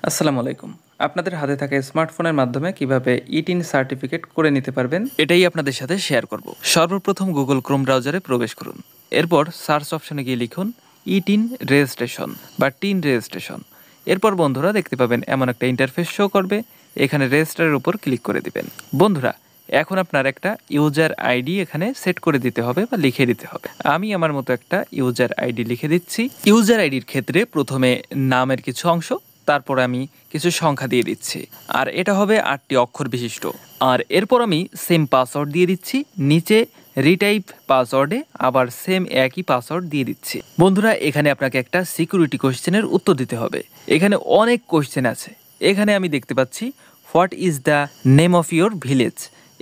আসসালামু আলাইকুম। আপনাদের হাতে থাকা স্মার্টফোনের মাধ্যমে কিভাবে ইটিন সার্টিফিকেট করে নিতে পারবেন এটাই আপনাদের সাথে শেয়ার করব। সর্বপ্রথম গুগল ক্রোম ব্রাউজারে প্রবেশ করুন। এরপর সার্চ অপশনে গিয়ে লিখুন ইটিন রেজিস্ট্রেশন বা টিন রেজিস্ট্রেশন। এরপর বন্ধুরা দেখতে পাবেন এমন একটা ইন্টারফেস শো করবে। এখানে রেজিস্টারের উপর ক্লিক করে দিবেন। বন্ধুরা এখন আপনার একটা ইউজার আইডি এখানে সেট করে দিতে হবে বা লিখে দিতে হবে। আমি আমার মতো একটা ইউজার আইডি লিখে দিচ্ছি। ইউজার আইডির ক্ষেত্রে প্রথমে নামের কিছু অংশ, তারপর আমি কিছু সংখ্যা দিয়ে দিচ্ছি, আর এটা হবে 8টি অক্ষর বিশিষ্ট। আর এরপর আমি সেম পাসওয়ার্ড দিয়ে দিচ্ছি। নিচে রিটাইপ পাসওয়ার্ডে আবার সেম একই পাসওয়ার্ড দিয়ে দিচ্ছি। বন্ধুরা এখানে আপনাকে একটা সিকিউরিটি কোশ্চেনের উত্তর দিতে হবে। এখানে অনেক কোশ্চেন আছে। এখানে আমি দেখতে পাচ্ছি what is the name of your village.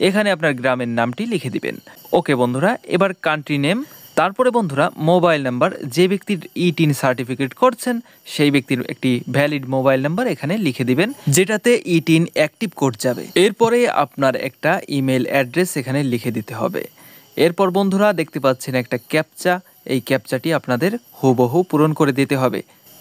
এখানে আপনার গ্রামের নামটি লিখে দিবেন। ওকে বন্ধুরা, এবার কান্ট্রি নেম, তারপরে বন্ধুরা মোবাইল নাম্বার, যে ব্যক্তির ইটিন সার্টিফিকেট করছেন সেই ব্যক্তির একটি ভ্যালিড মোবাইল নাম্বার এখানে লিখে দিবেন, যেটাতে ইটিন অ্যাক্টিভ কোড যাবে। এরপরে আপনার একটা ইমেল অ্যাড্রেস এখানে লিখে দিতে হবে। এরপর বন্ধুরা দেখতে পাচ্ছেন একটা ক্যাপচা, এই ক্যাপচাটি আপনাদের হুবহু পূরণ করে দিতে হবে।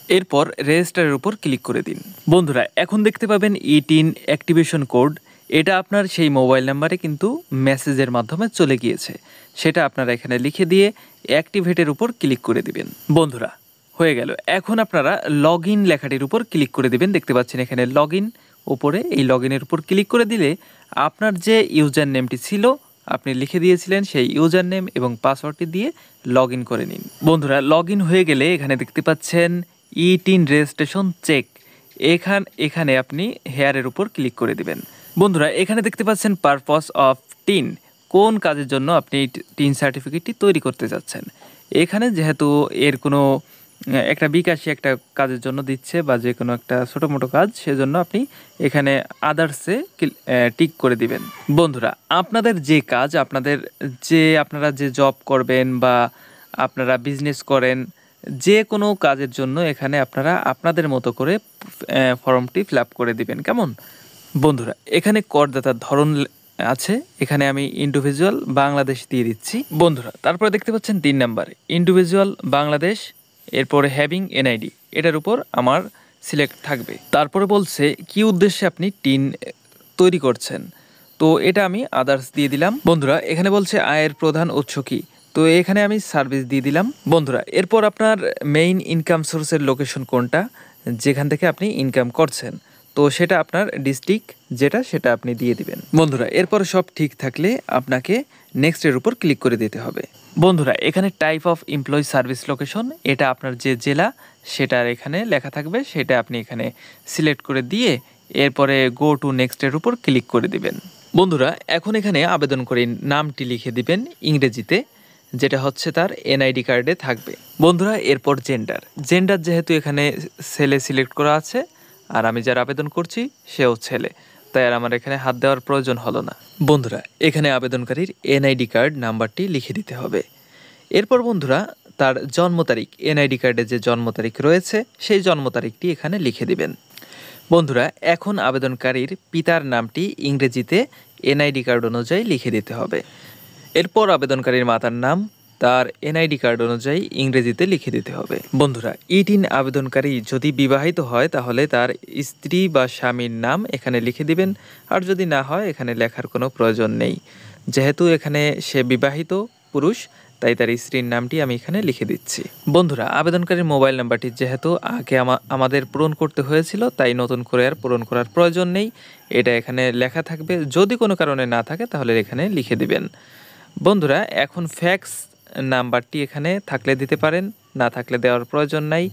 এরপর রেজিস্টারের উপর ক্লিক করে দিন। বন্ধুরা এখন দেখতে পাবেন ইটিন অ্যাক্টিভেশন কোড। এটা আপনার সেই মোবাইল নাম্বারে কিন্তু মেসেজের মাধ্যমে চলে গিয়েছে। সেটা আপনারা এখানে লিখে দিয়ে অ্যাক্টিভেটের উপর ক্লিক করে দিবেন। বন্ধুরা হয়ে গেল। এখন আপনারা লগ ইন লেখাটির উপর ক্লিক করে দিবেন। দেখতে পাচ্ছেন এখানে লগ ইন, উপরে এই লগ ইনের উপর ক্লিক করে দিলে আপনার যে ইউজার নেমটি ছিল আপনি লিখে দিয়েছিলেন সেই ইউজার নেম এবং পাসওয়ার্ডটি দিয়ে লগ ইন করে নিন। বন্ধুরা লগ ইন হয়ে গেলে এখানে দেখতে পাচ্ছেন ইটিন রেজিস্ট্রেশন চেক। এখানে আপনি হেয়ারের উপর ক্লিক করে দিবেন। বন্ধুরা এখানে দেখতে পাচ্ছেন পারপাস অফ টিন, কোন কাজের জন্য আপনি টিন সার্টিফিকেটটি তৈরি করতে যাচ্ছেন। এখানে যেহেতু এর কোনো একটা বিকাশী একটা কাজের জন্য দিচ্ছে বা যে কোনো একটা ছোটো মোটো কাজ, সেজন্য আপনি এখানে আদার্সে টিক করে দিবেন। বন্ধুরা আপনাদের যে কাজ, আপনারা যে জব করবেন বা আপনারা বিজনেস করেন, যে কোনো কাজের জন্য এখানে আপনারা আপনাদের মতো করে ফর্মটি ফিল আপ করে দিবেন। কেমন বন্ধুরা, এখানে করদাতার ধরন আছে। এখানে আমি ইন্ডিভিজুয়াল বাংলাদেশ দিয়ে দিচ্ছি। বন্ধুরা তারপরে দেখতে পাচ্ছেন 3 নাম্বারে ইন্ডিভিজুয়াল বাংলাদেশ, এরপরে হ্যাভিং এনআইডি, এটার উপর আমার সিলেক্ট থাকবে। তারপরে বলছে কি উদ্দেশ্যে আপনি টিন তৈরি করছেন, তো এটা আমি আদার্স দিয়ে দিলাম। বন্ধুরা এখানে বলছে আয়ের প্রধান উৎস কি, তো এখানে আমি সার্ভিস দিয়ে দিলাম। বন্ধুরা এরপর আপনার মেইন ইনকাম সোর্সের লোকেশন কোনটা, যেখান থেকে আপনি ইনকাম করছেন, তো সেটা আপনার ডিস্ট্রিক্ট যেটা, সেটা আপনি দিয়ে দিবেন। বন্ধুরা এরপর সব ঠিক থাকলে আপনাকে নেক্সটের উপর ক্লিক করে দিতে হবে। বন্ধুরা এখানে type of employee service location, এটা আপনার যে জেলা সেটার এখানে লেখা থাকবে, সেটা আপনি এখানে সিলেক্ট করে দিয়ে এরপরে গো টু নেক্সটের উপর ক্লিক করে দিবেন। বন্ধুরা এখন এখানে আবেদন করে নামটি লিখে দিবেন ইংরেজিতে, যেটা হচ্ছে তার এনআইডি কার্ডে থাকবে। বন্ধুরা এরপর জেন্ডার যেহেতু এখানে ছেলে সিলেক্ট করা আছে আর আমি যার আবেদন করছি সেও ছেলে, তাই আর আমার এখানে হাত দেওয়ার প্রয়োজন হলো না। বন্ধুরা এখানে আবেদনকারীর এনআইডি কার্ড নাম্বারটি লিখে দিতে হবে। এরপর বন্ধুরা তার জন্ম তারিখ, এনআইডি কার্ডে যে জন্ম তারিখ রয়েছে সেই জন্ম তারিখটি এখানে লিখে দিবেন। বন্ধুরা এখন আবেদনকারীর পিতার নামটি ইংরেজিতে এনআইডি কার্ড অনুযায়ী লিখে দিতে হবে। এরপর আবেদনকারীর মাতার নাম তার এনআইডি কার্ড অনুযায়ী ইংরেজিতে লিখে দিতে হবে। বন্ধুরা ইটিন আবেদনকারী যদি বিবাহিত হয় তাহলে তার স্ত্রী বা স্বামীর নাম এখানে লিখে দিবেন, আর যদি না হয় এখানে লেখার কোনো প্রয়োজন নেই। যেহেতু এখানে সে বিবাহিত পুরুষ, তাই তার স্ত্রীর নামটি আমি এখানে লিখে দিচ্ছি। বন্ধুরা আবেদনকারীর মোবাইল নাম্বারটি যেহেতু আগে আমাদের পূরণ করতে হয়েছিল, তাই নতুন করে আর পূরণ করার প্রয়োজন নেই। এটা এখানে লেখা থাকবে, যদি কোনো কারণে না থাকে তাহলে এখানে লিখে দিবেন। বন্ধুরা এখন ফ্যাক্স নাম্বারটি এখানে থাকলে দিতে পারেন, না থাকলে দেওয়ার প্রয়োজন নাই।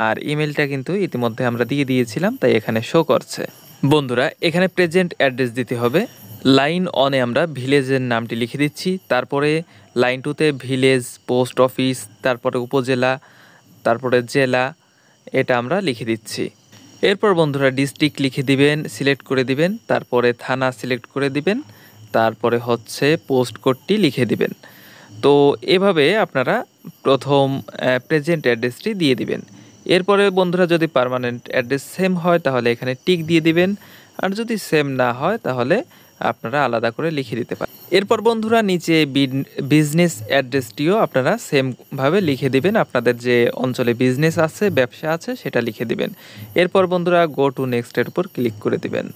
আর ইমেলটা কিন্তু ইতিমধ্যে আমরা দিয়ে দিয়েছিলাম, তাই এখানে শো করছে। বন্ধুরা এখানে প্রেজেন্ট অ্যাড্রেস দিতে হবে। লাইন অনে আমরা ভিলেজের নামটি লিখে দিচ্ছি, তারপরে লাইন 2তে ভিলেজ, পোস্ট অফিস, তারপরে উপজেলা, তারপরে জেলা, এটা আমরা লিখে দিচ্ছি। এরপর বন্ধুরা ডিস্ট্রিক্ট লিখে দিবেন, সিলেক্ট করে দিবেন, তারপরে থানা সিলেক্ট করে দিবেন, তারপরে হচ্ছে পোস্ট কোডটি লিখে দিবেন। তো এভাবে আপনারা প্রথম প্রেজেন্ট অ্যাড্রেসটি দিয়ে দিবেন। এরপরে বন্ধুরা যদি পার্মানেন্ট অ্যাড্রেস সেম হয় তাহলে এখানে টিক দিয়ে দিবেন, আর যদি সেম না হয় তাহলে আপনারা আলাদা করে লিখে দিতে পারেন। এরপর বন্ধুরা নিচে বিজনেস অ্যাড্রেসটিও আপনারা সেমভাবে লিখে দিবেন, আপনাদের যে অঞ্চলে বিজনেস আছে, ব্যবসা আছে, সেটা লিখে দিবেন। এরপর বন্ধুরা গো টু নেক্সটের উপর ক্লিক করে দিবেন।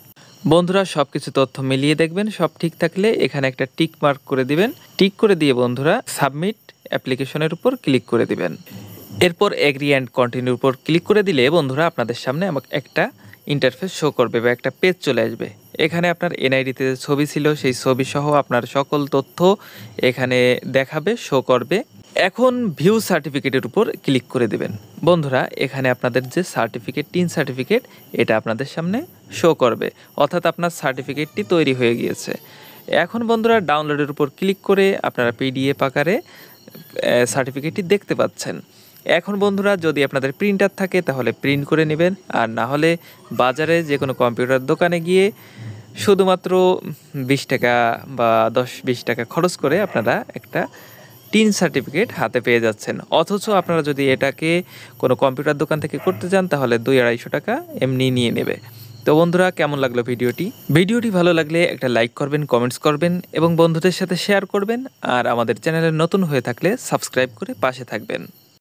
বন্ধুরা সব কিছু তথ্য মিলিয়ে দেখবেন, সব ঠিক থাকলে এখানে একটা টিক মার্ক করে দিবেন। টিক করে দিয়ে বন্ধুরা সাবমিট অ্যাপ্লিকেশনের উপর ক্লিক করে দিবেন। এরপর এগ্রি অ্যান্ড কন্টিনিউর উপর ক্লিক করে দিলে বন্ধুরা আপনাদের সামনে আমাকে একটা ইন্টারফেস শো করবে বা একটা পেজ চলে আসবে। এখানে আপনার এনআইডিতে যে ছবি ছিল সেই ছবি সহ আপনার সকল তথ্য এখানে দেখাবে, শো করবে। এখন ভিউ সার্টিফিকেটের উপর ক্লিক করে দেবেন। বন্ধুরা এখানে আপনাদের যে সার্টিফিকেট, টিন সার্টিফিকেট, এটা আপনাদের সামনে শো করবে, অর্থাৎ আপনার সার্টিফিকেটটি তৈরি হয়ে গিয়েছে। এখন বন্ধুরা ডাউনলোডের উপর ক্লিক করে আপনারা পিডিএফ আকারে সার্টিফিকেটটি দেখতে পাচ্ছেন। এখন বন্ধুরা যদি আপনাদের প্রিন্টার থাকে তাহলে প্রিন্ট করে নেবেন, আর না হলে বাজারে যে কোনো কম্পিউটার দোকানে গিয়ে শুধুমাত্র 20 টাকা বা 10-20 টাকা খরচ করে আপনারা একটা টিন সার্টিফিকেট হাতে পেয়ে যাচ্ছেন। অথচ আপনারা যদি এটাকে কোনো কম্পিউটার দোকান থেকে করতে চান তাহলে 200-250 টাকা এমনি নিয়ে নেবে। তো বন্ধুরা কেমন লাগলো ভিডিওটি ভালো লাগলে একটা লাইক করবেন, কমেন্টস করবেন এবং বন্ধুদের সাথে শেয়ার করবেন। আর আমাদের চ্যানেলে নতুন হয়ে থাকলে সাবস্ক্রাইব করে পাশে থাকবেন।